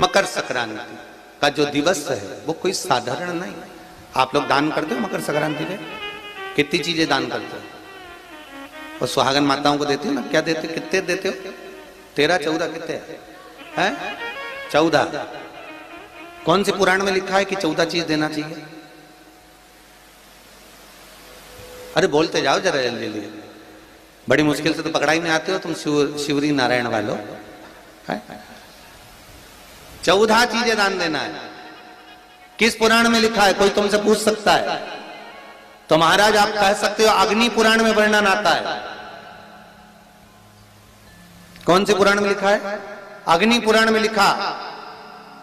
मकर संक्रांति का जो दिवस है वो कोई साधारण नहीं। आप लोग दान करते हो मकर संक्रांति में? कितनी चीजें दान करते हो? और सुहागन माताओं को देते हो ना? क्या देते हो? कितने देते हो? 13 14 कितने हैं? 14। कौन से पुराण में लिखा है कि 14 चीज देना चाहिए? अरे बोलते जाओ जरा जल्दी जल्दी, बड़ी मुश्किल से तो पकड़ाई में आते हो तुम शिवरी नारायण वालों। 14 चीजें दान देना है। किस पुराण में लिखा है? कोई तुमसे पूछ सकता है तो महाराज आप कह सकते हो अग्नि पुराण में वर्णन आता है। कौन से पुराण में लिखा है? अग्नि पुराण में लिखा।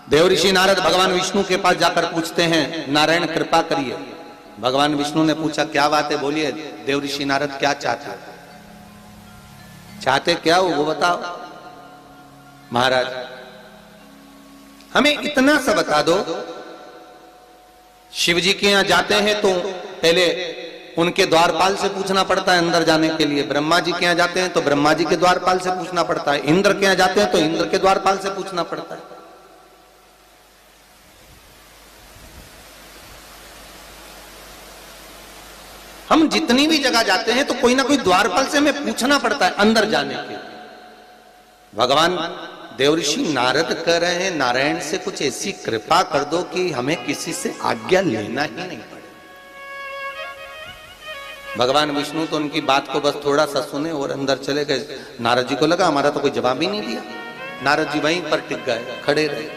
देवऋषि नारद भगवान विष्णु के पास जाकर पूछते हैं, नारायण कृपा करिए। भगवान विष्णु ने पूछा क्या बात है, बोलिए देवऋषि नारद क्या चाहते? चाहते क्या हो वो बताओ। महाराज हमें इतना सा बता दो, शिव जी के यहां जाते हैं तो पहले उनके द्वारपाल से पूछना पड़ता है अंदर जाने के लिए। ब्रह्मा जी के यहां जाते हैं तो ब्रह्मा जी के द्वारपाल से पूछना पड़ता है। इंद्र के यहां जाते हैं तो इंद्र के द्वारपाल से पूछना पड़ता है। हम जितनी भी जगह जाते हैं तो कोई ना कोई द्वारपाल से हमें पूछना पड़ता है अंदर जाने के। भगवान देवऋषि नारद कह रहे हैं नारायण से कुछ ऐसी कृपा कर दो कि हमें किसी से आज्ञा लेना ही नहीं पड़े। भगवान विष्णु तो उनकी बात को बस थोड़ा सा सुने और अंदर चले गए। नारद जी को लगा हमारा तो कोई जवाब ही नहीं दिया। नारद जी वहीं पर टिक गए, खड़े रहे,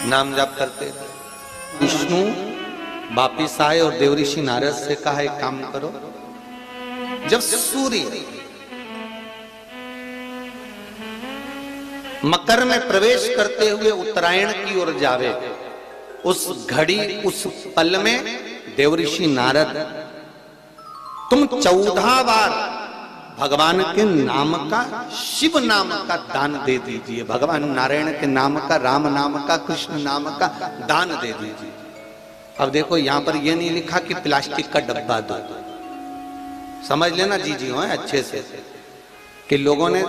नाम जाप करते। विष्णु वापिस आए और देवऋषि नारद से कहा एक काम करो, जब सूर्य मकर में प्रवेश करते हुए उत्तरायण की ओर जावे, उस घड़ी उस पल में देवऋषि नारद तुम 14 बार भगवान के नाम का, शिव नाम का दान दे दीजिए। भगवान नारायण के नाम का, राम नाम का, कृष्ण नाम का दान दे दीजिए। अब देखो यहां पर यह नहीं लिखा कि प्लास्टिक का डब्बा दो। समझ लेना जी हो अच्छे से कि लोगों ने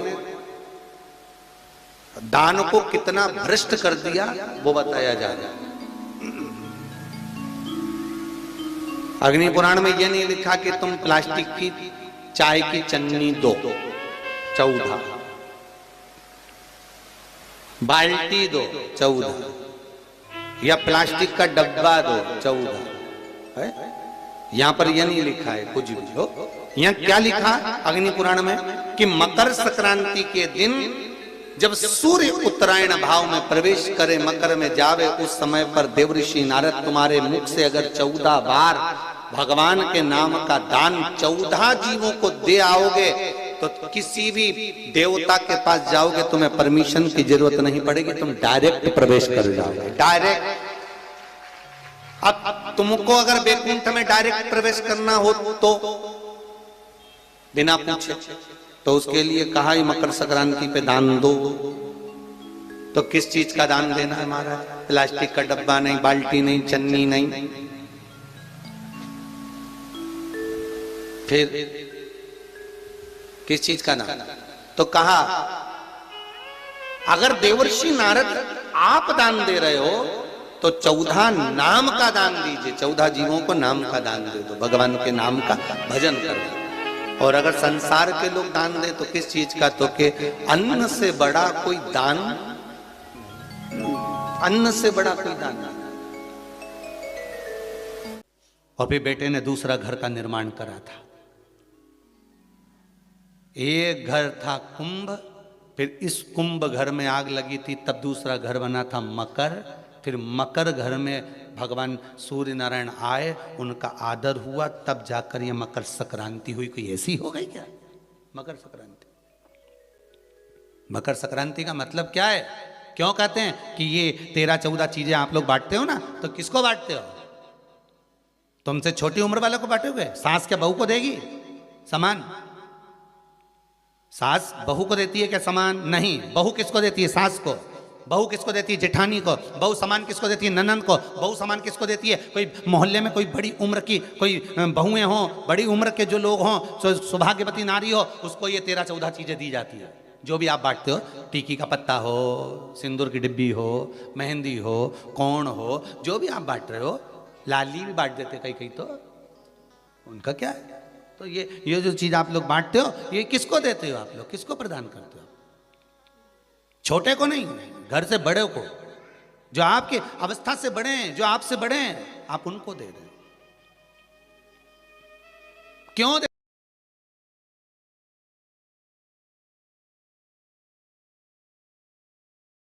दान को कितना भ्रष्ट कर दिया वो बताया जा रहा है। अग्नि पुराण में यह नहीं लिखा कि तुम प्लास्टिक की चाय की चन्नी दो 14, बाल्टी दो 14, या प्लास्टिक का डब्बा दो 14 है। यहां पर यह नहीं लिखा है कुछ भी हो। यहां क्या लिखा अग्नि पुराण में कि मकर संक्रांति के दिन जब सूर्य उत्तरायण भाव में प्रवेश करे, मकर में जावे, उस समय पर देवऋषि नारद तुम्हारे मुख से अगर 14 बार भगवान के नाम का दान 14 जीवों को दे आओगे तो किसी भी देवता के पास जाओगे तुम्हें परमिशन की जरूरत नहीं पड़ेगी, तुम डायरेक्ट प्रवेश कर जाओगे। डायरेक्ट। अब तुमको अगर वैकुंठ में डायरेक्ट प्रवेश करना हो तो बिना पूछे, तो उसके लिए कहा ही मकर संक्रांति पे दान दो। तो किस चीज का दान देना है महाराज? प्लास्टिक का डब्बा नहीं, बाल्टी नहीं, चन्नी नहीं। फिर किस चीज का दान? तो कहा अगर देवर्षि नारद आप दान दे रहे हो तो 14 नाम का दान दीजिए। 14 जीवों को नाम का दान दे दो, भगवान के नाम का भजन करो। और अगर संसार के लोग दान दे तो किस चीज का? तो के अन्न से बड़ा कोई दान, अन्न से बड़ा कोई दान नहीं। और फिर बेटे ने दूसरा घर का निर्माण करा था। एक घर था कुंभ, फिर इस कुंभ घर में आग लगी थी, तब दूसरा घर बना था मकर। फिर मकर घर में भगवान सूर्य नारायण आए, उनका आदर हुआ, तब जाकर ये मकर संक्रांति हुई। कोई ऐसी हो गई क्या मकर संक्रांति? मकर संक्रांति का मतलब क्या है? क्यों कहते हैं कि ये 13 14 चीजें आप लोग बांटते हो ना, तो किसको बांटते हो? तुमसे छोटी उम्र वालों को बांटोगे? सास क्या बहू को देगी सामान? सास बहू को देती है क्या सामान? नहीं। बहू किसको देती है? सास को। बहू किसको देती है? जेठानी को। बहू सामान किसको देती है? ननद को। बहू सामान किसको देती है? कोई मोहल्ले में कोई बड़ी उम्र की कोई बहुएं हों, बड़ी उम्र के जो लोग हों, सौभाग्यवती नारी हो, उसको ये 13 14 चीजें दी जाती है। जो भी आप बांटते हो, टीकी का पत्ता हो, सिंदूर की डिब्बी हो, मेहंदी हो, कौन हो, जो भी आप बांट रहे हो, लाली भी बांट देते कई कई, तो उनका क्या है। तो ये जो चीज आप लोग बांटते हो, ये किसको देते हो आप लोग, किसको प्रदान करते हो? छोटे को नहीं, घर से बड़े को, जो आपके अवस्था से बड़े हैं, जो आपसे बड़े हैं, आप उनको दे दें। क्यों दे